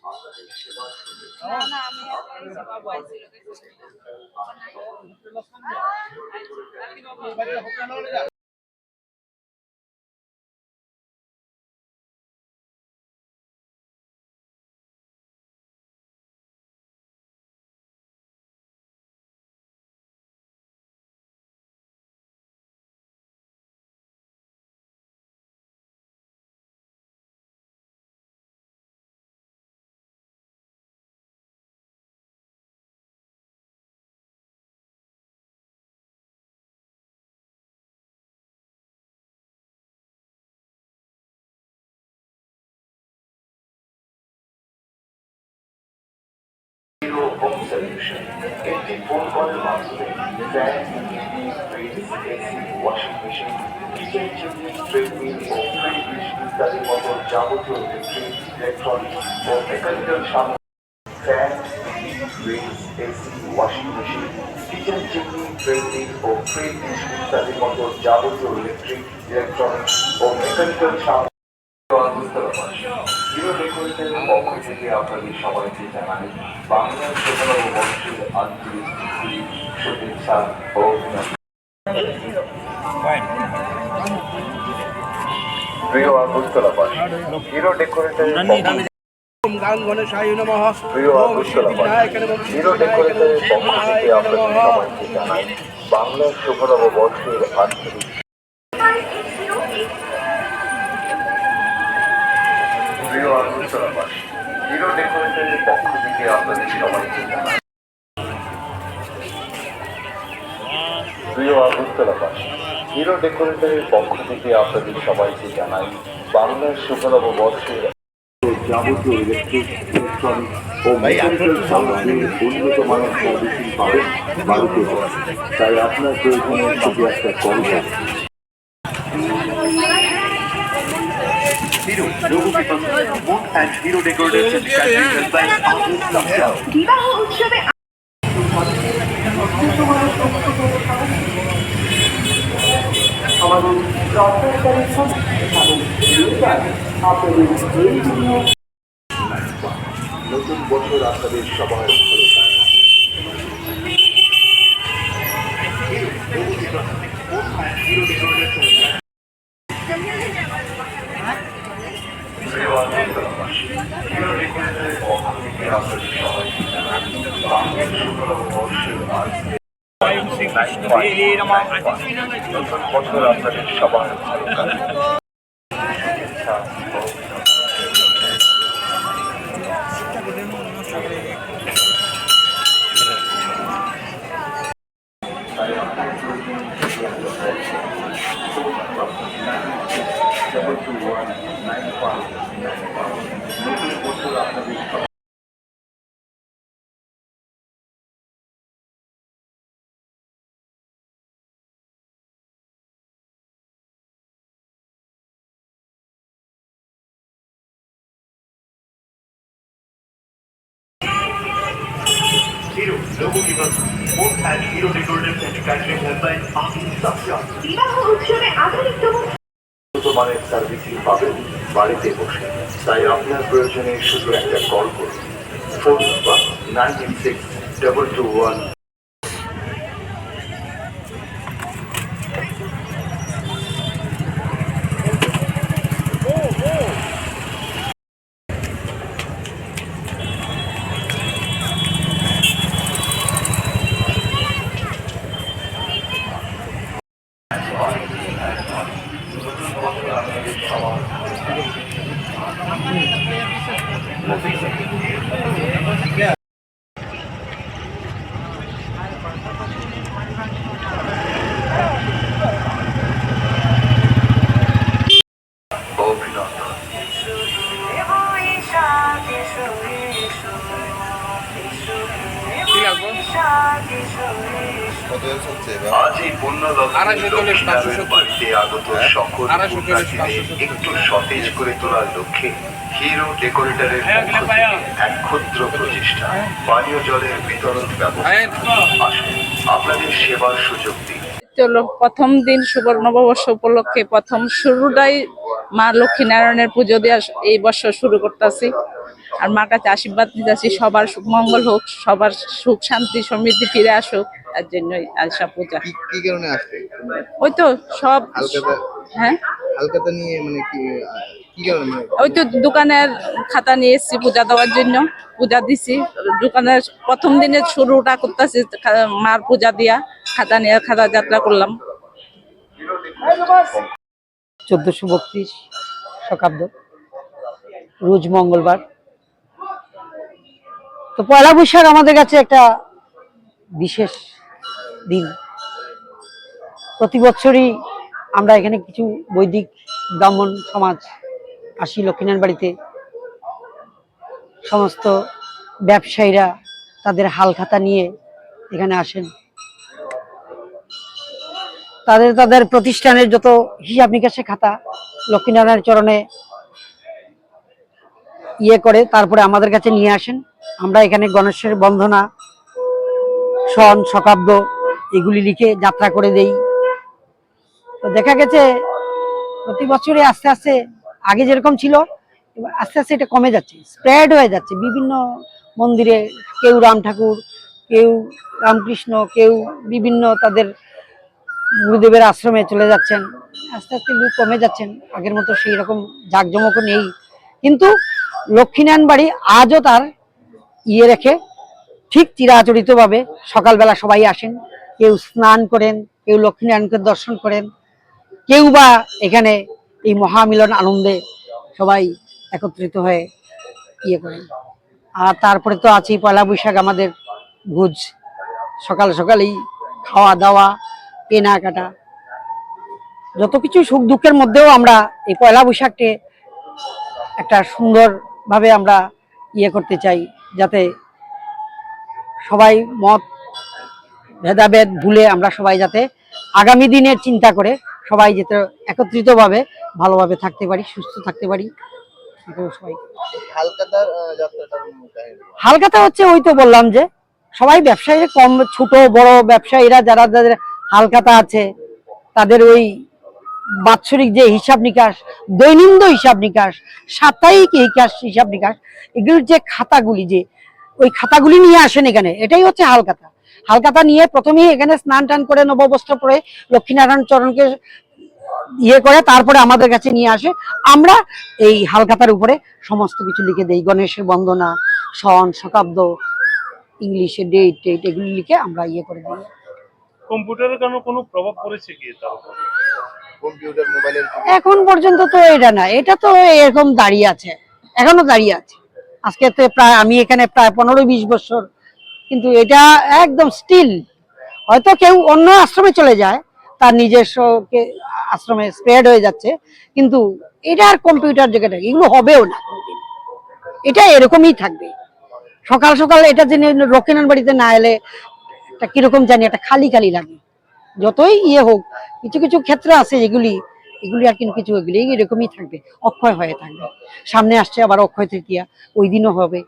না না আমি একটাই বাবু আইছিল Home solution. একটি ফোন কলের মাধ্যমে fan, TV, fridge, AC, washing machine, kitchen chimney, treadmill ও ফ্রিজ ইত্যাদির মতো যাবতীয় ইলেকট্রনিক্স ও মেকানিক্যাল সামগ্রী fan, TV, fridge, AC, washing machine, kitchen chimney, treadmill ও ফ্রিজ ইত্যাদির মতো যাবতীয় ইলেকট্রনিক্স ও মেকানিক্যাল সামগ্রী পক্ষ থেকে আপনাদের সবাইকে জানাই বাংলার ১৭ বর্ষের আন্তরিক শুভেচ্ছা ও প্রিয় আগরতলাবাসী, হিরো ডেকোরেটরের প্রিয় আগরতলাবাসী, হিরো ডেকোরেটরের পক্ষ থেকে আপনাদের সবাইকে জানাই বাংলার ১৭ বর্ষের আন্তরিক প্রিয় আগরতলাবাসী, হিরো ডেকোরেটরের পক্ষ থেকে আপনাদের সবাইকে জানাই প্রিয় আগরতলাবাসী, হিরো ডেকোরেটরের পক্ষ থেকে আপনাদের সবাইকে জানাই বাংলার ১৭ বর্ষের যাবতীয় ইলেকট্রনিক ও মেকানিক্যাল সামগ্রীর উন্নত মানের সার্ভিসিং পাবেন বাড়িতে। তাই আপনার প্রয়োজনে শুধু একটা কল করুন। হিরো ডেকোরেটর বিবাহ উৎসবে আমাদের নতুন বছর আপনাদের সবার ভালো নতুন বছর আপনাদের সবার ভালো Hero, logo given. Both and Hero Decorative and Catering Helpline are in Safia. বিবাহ উৎসবে আধুনিকতম মানের সার্ভিসিং পাবেন বাড়িতে বসে। তাই আপনার প্রয়োজনে শুধু একটা কল করুন। ফোন নাম্বার 986-221 একটু সতেজ করে তোলার লক্ষ্যে হিরো ডেকোরেটরের এক ক্ষুদ্র প্রচেষ্টা পানীয় জলের বিতরণ ব্যবস্থা। আসুন আপনাদের সেবার সুযোগ দিন। চলো প্রথম দিন সুবর্ণ নববর্ষ উপলক্ষে প্রথম শুরুটাই মা লক্ষ্মী নারায়ণের পুজো দেওয়া এই বছর শুরু করতেছি। আর মার কাছে আশীর্বাদ নিতেছি সবার মঙ্গল হোক, সবার সুখ শান্তি সমৃদ্ধি ফিরে আসুক, তার জন্যই আশা পূজা। কি কারণে আসছে? ওই তো সব, হালখাতা হ্যাঁ হালখাতা নিয়ে মানে কি কারণে ওই তো দোকানের খাতা নিয়ে এসেছি পূজা দেওয়ার জন্য, পূজা দিছি। দোকানের প্রথম দিনে শুরুটা করতেছি মার পূজা দিয়া, খাতা নিয়ে খাতা যাত্রা করলাম। 1432 শকাব্দ, রোজ মঙ্গলবার। তো পয়লা বৈশাখ আমাদের কাছে একটা বিশেষ দিন। প্রতি বছরই আমরা এখানে কিছু বৈদিক ব্রাহ্মণ সমাজ আসি লক্ষ্মীনারায়ণ বাড়িতে। সমস্ত ব্যবসায়ীরা তাদের হালখাতা নিয়ে এখানে আসেন। তাদের তাদের প্রতিষ্ঠানের যত হিসাব নিকাশের খাতা লক্ষ্মীনারায়ণের চরণে করে তারপরে আমাদের কাছে নিয়ে আসেন। আমরা এখানে গণেশের বন্দনা, সন, শকাব্দ এগুলি লিখে যাত্রা করে দেই। তো দেখা গেছে প্রতি বছরে আস্তে আস্তে আগে যেরকম ছিল আস্তে আস্তে এটা কমে যাচ্ছে, স্প্রেড হয়ে যাচ্ছে বিভিন্ন মন্দিরে। কেউ রাম ঠাকুর, কেউ রামকৃষ্ণ, কেউ বিভিন্ন তাদের গুরুদেবের আশ্রমে চলে যাচ্ছেন। আস্তে আস্তে লোক কমে যাচ্ছেন, আগের মতো সেই রকম জাঁকজমকও নেই। কিন্তু লক্ষ্মীনারায়ণ বাড়ি আজও তার রেখে ঠিক চিরাচরিতভাবে সকালবেলা সবাই আসেন, কেউ স্নান করেন, কেউ লক্ষ্মীনারায়ণকে দর্শন করেন, কেউ বা এখানে এই মহামিলন আনন্দে সবাই একত্রিত হয়ে করেন। আর তারপরে তো আছেই পয়লা বৈশাখ আমাদের ভোজ, সকাল সকালেই খাওয়া দাওয়া, কেনাকাটা, যত কিছু সুখ দুঃখের মধ্যেও আমরা এই পয়লা বৈশাখকে একটা সুন্দর ভাবে আমরা করতে চাই, যাতে সবাই মত ভেদাভেদ ভুলে আমরা সবাই যাতে আগামী দিনের চিন্তা করে সবাই যাতে একত্রিতভাবে ভালোভাবে থাকতে পারি, সুস্থ থাকতে পারি। সবাই হালখাতা হচ্ছে ওই তো বললাম যে সবাই ব্যবসায়ী, কম ছোট বড় ব্যবসায়ীরা যারা যাদের হালখাতা আছে তাদের ওই বাৎসরিক যে হিসাব নিকাশ, দৈনন্দিন হিসাব নিকাশ, সাপ্তাহিক হিসাব নিকাশ, এগুলোর যে খাতাগুলি, যে ওই খাতাগুলি নিয়ে আসেন এখানে, এটাই হচ্ছে হালখাতা। হালখাতা নিয়ে প্রথমেই এখানে স্নান টান করে নববস্ত্র পরে লক্ষ্মীনারায়ণ চরণকে করে তারপরে আমাদের কাছে নিয়ে আসে। আমরা এই হালখাতার উপরে সমস্ত কিছু লিখে দেই, গণেশের বন্দনা, সন, শকাব্দ, ইংলিশে ডেট টেট এগুলি লিখে আমরা করে দিই। কম্পিউটারের কারণে কোনো প্রভাব পড়েছে কি তার উপর? কম্পিউটার মোবাইলের এখন পর্যন্ত তো এটা না, এটা তো এরকম দাঁড়িয়ে আছে, এখনো দাঁড়িয়ে আছে। আজকে তো প্রায় আমি এখানে প্রায় 15-20 বছর, কিন্তু এটা একদম স্টিল। হয়তো কেউ অন্য আশ্রমে চলে যায়, তার নিজস্ব আশ্রমে স্প্রেড হয়ে যাচ্ছে, কিন্তু এটা আর কম্পিউটার জায়গাটা এগুলো হবেও না, এটা এরকমই থাকবে। সকাল সকাল এটা জেনে লক্ষ্মীনারায়ণ বাড়িতে না এলে একটা কিরকম জানি একটা খালি খালি লাগে। যতই হোক, কিছু কিছু ক্ষেত্র আছে এগুলি আর কিছু এগুলি এরকমই থাকবে, অক্ষয় হয়ে থাকবে। সামনে আসছে আবার অক্ষয় তৃতীয়া, ওই দিনও হবে।